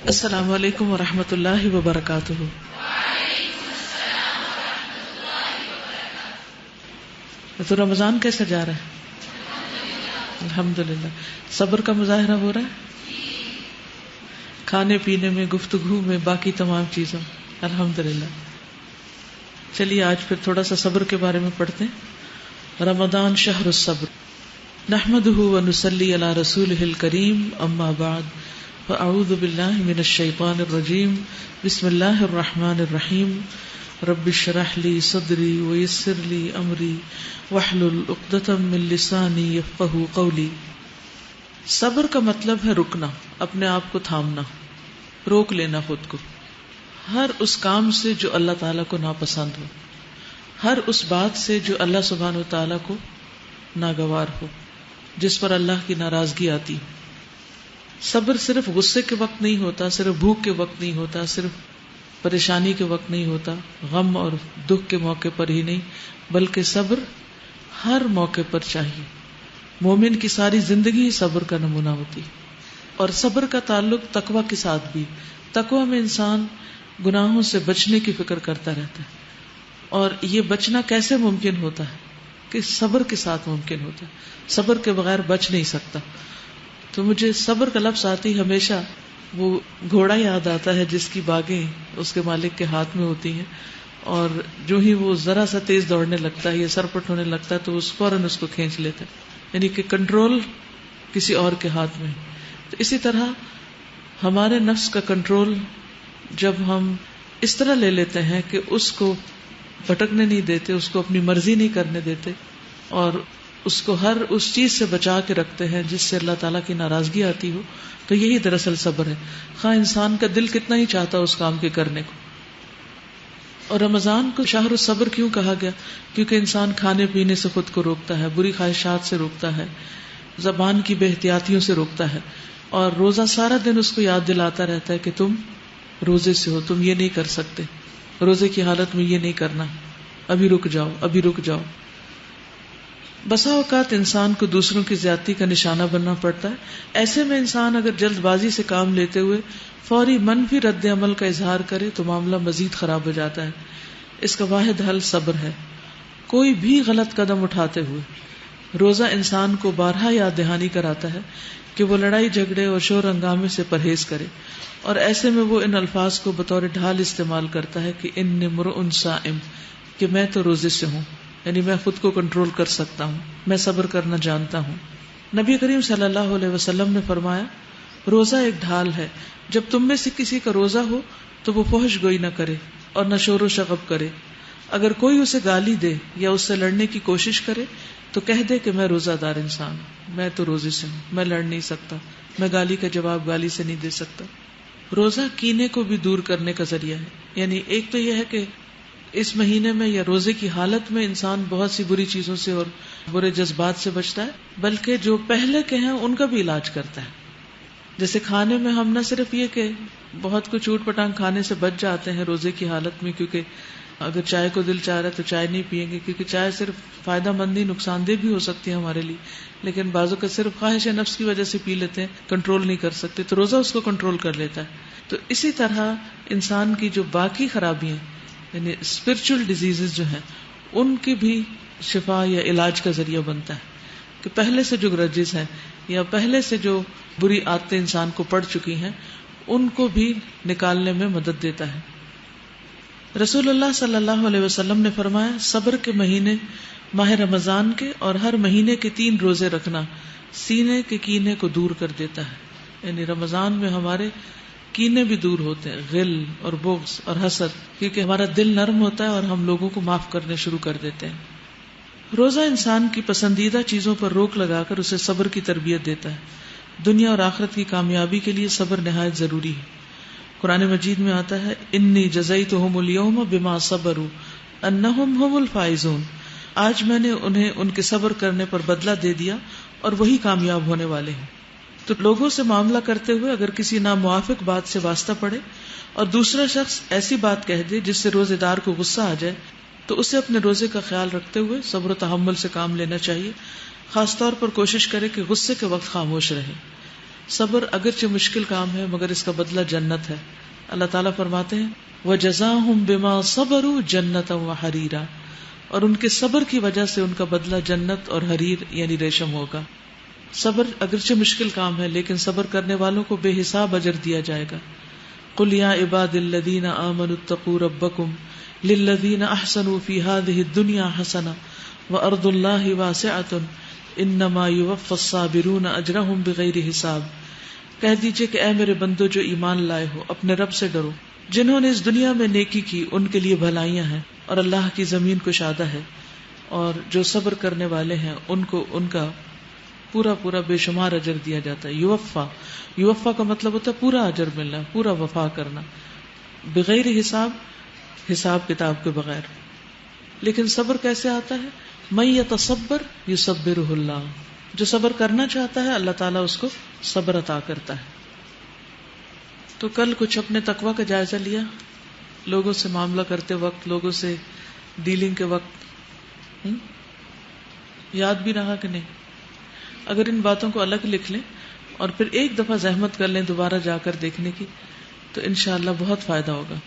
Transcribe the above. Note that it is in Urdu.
السلام علیکم ورحمۃ اللہ وبرکاتہ۔ تو رمضان کیسا جا رہا ہے؟ الحمدللہ۔ صبر کا مظاہرہ ہو رہا ہے کھانے پینے میں، گفتگو میں، باقی تمام چیزوں، الحمدللہ۔ چلیے آج پھر تھوڑا سا صبر کے بارے میں پڑھتے ہیں۔ رمضان شہر الصبر، نحمده ونصلی علی رسولہ الکریم، اما بعد فاعوذ باللہ من الشیطان الرجیم، بسم اللہ الرحمن الرحیم، رب اشرح لی صدری ویسر لی امری واحلل عقدۃ من لسانی یفقہوا قولی۔ صبر کا مطلب ہے رکنا، اپنے آپ کو تھامنا، روک لینا خود کو، ہر اس کام سے جو اللہ تعالیٰ کو ناپسند ہو، ہر اس بات سے جو اللہ سبحانہ و تعالیٰ کو ناگوار ہو، جس پر اللہ کی ناراضگی آتی ہو۔ صبر صرف غصے کے وقت نہیں ہوتا، صرف بھوک کے وقت نہیں ہوتا، صرف پریشانی کے وقت نہیں ہوتا، غم اور دکھ کے موقع پر ہی نہیں، بلکہ صبر ہر موقع پر چاہیے۔ مومن کی ساری زندگی صبر کا نمونہ ہوتی، اور صبر کا تعلق تقوی کے ساتھ بھی۔ تقوی میں انسان گناہوں سے بچنے کی فکر کرتا رہتا ہے، اور یہ بچنا کیسے ممکن ہوتا ہے؟ کہ صبر کے ساتھ ممکن ہوتا ہے، صبر کے بغیر بچ نہیں سکتا۔ تو مجھے صبر کا لفظ آتی ہمیشہ وہ گھوڑا یاد آتا ہے جس کی باگیں اس کے مالک کے ہاتھ میں ہوتی ہیں، اور جو ہی وہ ذرا سا تیز دوڑنے لگتا ہے یا سرپٹ ہونے لگتا ہے تو فوراً اس کو کھینچ لیتا ہے، یعنی کہ کنٹرول کسی اور کے ہاتھ میں۔ تو اسی طرح ہمارے نفس کا کنٹرول جب ہم اس طرح لے لیتے ہیں کہ اس کو بھٹکنے نہیں دیتے، اس کو اپنی مرضی نہیں کرنے دیتے، اور اس کو ہر اس چیز سے بچا کے رکھتے ہیں جس سے اللہ تعالیٰ کی ناراضگی آتی ہو، تو یہی دراصل صبر ہے، خواہ انسان کا دل کتنا ہی چاہتا اس کام کے کرنے کو۔ اور رمضان کو شہر الصبر کیوں کہا گیا؟ کیونکہ انسان کھانے پینے سے خود کو روکتا ہے، بری خواہشات سے روکتا ہے، زبان کی بے احتیاطیوں سے روکتا ہے، اور روزہ سارا دن اس کو یاد دلاتا رہتا ہے کہ تم روزے سے ہو، تم یہ نہیں کر سکتے، روزے کی حالت میں یہ نہیں کرنا، ابھی رک جاؤ، ابھی رک جاؤ۔ بسا اوقات انسان کو دوسروں کی زیادتی کا نشانہ بننا پڑتا ہے، ایسے میں انسان اگر جلد بازی سے کام لیتے ہوئے فوری منفی رد عمل کا اظہار کرے تو معاملہ مزید خراب ہو جاتا ہے۔ اس کا واحد حل صبر ہے۔ کوئی بھی غلط قدم اٹھاتے ہوئے روزہ انسان کو بارہا یاد دہانی کراتا ہے کہ وہ لڑائی جھگڑے اور شور ہنگامے سے پرہیز کرے، اور ایسے میں وہ ان الفاظ کو بطور ڈھال استعمال کرتا ہے کہ انی امرؤ صائم، کہ میں تو روزے سے ہوں، یعنی میں خود کو کنٹرول کر سکتا ہوں، میں صبر کرنا جانتا ہوں۔ نبی کریم صلی اللہ علیہ وسلم نے فرمایا، روزہ ایک ڈھال ہے، جب تم میں سے کسی کا روزہ ہو تو وہ فحش گوئی نہ کرے اور نہ شور و شغب کرے۔ اگر کوئی اسے گالی دے یا اس سے لڑنے کی کوشش کرے تو کہہ دے کہ میں روزہ دار انسان ہوں، میں تو روزے سے ہوں، میں لڑ نہیں سکتا، میں گالی کا جواب گالی سے نہیں دے سکتا۔ روزہ کینے کو بھی دور کرنے کا ذریعہ ہے، یعنی ایک تو یہ ہے کہ اس مہینے میں یا روزے کی حالت میں انسان بہت سی بری چیزوں سے اور برے جذبات سے بچتا ہے، بلکہ جو پہلے کے ہیں ان کا بھی علاج کرتا ہے۔ جیسے کھانے میں ہم نہ صرف یہ کہ بہت کچھ چوٹ پٹانگ کھانے سے بچ جاتے ہیں روزے کی حالت میں، کیونکہ اگر چائے کو دل چاہ رہا ہے تو چائے نہیں پیئیں گے، کیونکہ چائے صرف فائدہ مند نہیں، نقصان دہ بھی ہو سکتی ہے ہمارے لیے، لیکن بعضوں کا صرف خواہش نفس کی وجہ سے پی لیتے ہیں، کنٹرول نہیں کر سکتے، تو روزہ اس کو کنٹرول کر لیتا ہے۔ تو اسی طرح انسان کی جو باقی خرابیاں یعنی اسپرچل ڈیزیزز جو ہیں ان کی بھی شفا یا علاج کا ذریعہ بنتا ہے، کہ پہلے سے جو گرجز ہیں یا پہلے سے جو بری عادتیں انسان کو پڑ چکی ہیں ان کو بھی نکالنے میں مدد دیتا ہے۔ رسول اللہ صلی اللہ علیہ وسلم نے فرمایا، صبر کے مہینے ماہ رمضان کے اور ہر مہینے کے 3 روزے رکھنا سینے کے کینے کو دور کر دیتا ہے، یعنی رمضان میں ہمارے کینے بھی دور ہوتے ہیں، غل اور بغض اور حسد، کیونکہ ہمارا دل نرم ہوتا ہے اور ہم لوگوں کو معاف کرنے شروع کر دیتے ہیں۔ روزہ انسان کی پسندیدہ چیزوں پر روک لگا کر اسے صبر کی تربیت دیتا ہے۔ دنیا اور آخرت کی کامیابی کے لیے صبر نہایت ضروری ہے۔ قرآن مجید میں آتا ہے، انی جزیتہم اليوم بما صبروا انہم هم الفائزون، آج میں نے انہیں ان کے صبر کرنے پر بدلہ دے دیا اور وہی کامیاب ہونے والے ہیں۔ تو لوگوں سے معاملہ کرتے ہوئے اگر کسی ناموافق بات سے واسطہ پڑے اور دوسرا شخص ایسی بات کہہ دے جس سے روزے دار کو غصہ آ جائے تو اسے اپنے روزے کا خیال رکھتے ہوئے صبر و تحمل سے کام لینا چاہیے، خاص طور پر کوشش کرے کہ غصے کے وقت خاموش رہے۔ صبر اگرچہ مشکل کام ہے مگر اس کا بدلہ جنت ہے. اللہ تعالیٰ فرماتے ہیں وَجَزَاهُمْ بِمَا صَبَرُوا جَنَّةً وَحَرِيرًا، اور ان کے صبر کی وجہ سے ان کا بدلہ جنت اور حریر یعنی ریشم ہوگا. صبر اگرچہ مشکل کام ہے لیکن صبر کرنے والوں کو بے حساب اجر دیا جائے گا. قُلْ يَا عِبَادِ الَّذِينَ آمَنُوا اتَّقُوا رَبَّكُمْ لِلَّذِينَ أَحْسَنُوا فِي هَذِهِ الدُّنْيَا حَسَنَةٌ وَأَرْضُ اللَّهِ وَاسِعَةٌ إِنَّمَا يُوَفَّى الصَّابِرُونَ أَجْرَهُمْ بِغَيْرِ حساب. کہہ دیجئے کہ اے میرے بندو جو ایمان لائے ہو اپنے رب سے ڈرو. جنہوں نے اس دنیا میں نیکی کی ان کے لیے بھلائیاں ہیں اور اللہ کی زمین کشادہ ہے، اور جو صبر کرنے والے ہیں ان کو ان کا پورا پورا بے شمار اجر دیا جاتا ہے. یوفا کا مطلب ہوتا ہے پورا اجر ملنا، پورا وفا کرنا، بغیر حساب، حساب کتاب کے بغیر. لیکن صبر کیسے آتا ہے؟ من یتصبر یصبرہ اللہ، جو صبر کرنا چاہتا ہے اللہ تعالیٰ اس کو صبر عطا کرتا ہے. تو کل کچھ اپنے تقویٰ کا جائزہ لیا، لوگوں سے معاملہ کرتے وقت، لوگوں سے ڈیلنگ کے وقت، یاد بھی رہا کہ نہیں؟ اگر ان باتوں کو الگ لکھ لیں اور پھر ایک دفعہ زحمت کر لیں دوبارہ جا کر دیکھنے کی تو انشاءاللہ بہت فائدہ ہوگا.